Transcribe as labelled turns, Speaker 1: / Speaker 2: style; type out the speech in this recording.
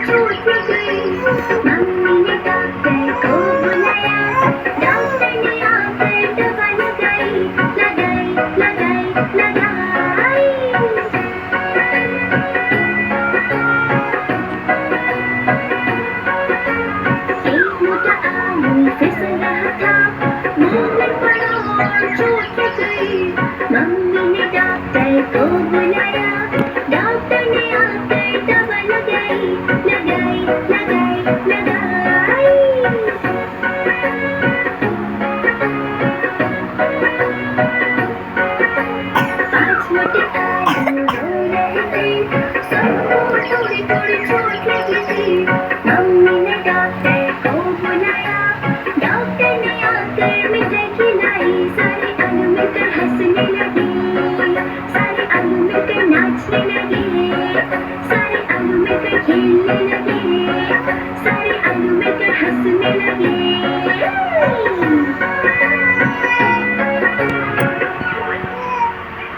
Speaker 1: छूट गई। मम्मी ने डॉक्टर को बुलाया, डॉक्टर ने आकर दवा लगाई, लगाई लगाई लगाई। एक मोटा आलू फिसल रहा था, मुंह में पड़ा और छूट गई। मम्मी ने डॉक्टर को बुलाया, डॉक्टर ने आकर दवा लगाई, लगाई लगाई लगाई। पांच मोटे आलू रो रहे थे, सबको थोड़ी थोड़ी चोट लगी थी। मम्मी ने डॉक्टर को बुलाया, डॉक्टर ने आकर मिठाई खिलाई। सारे आलू मिलकर हंसने लगे, सारे आलू मिलकर नाचने लगे, सारे आलू मिलकर खेलने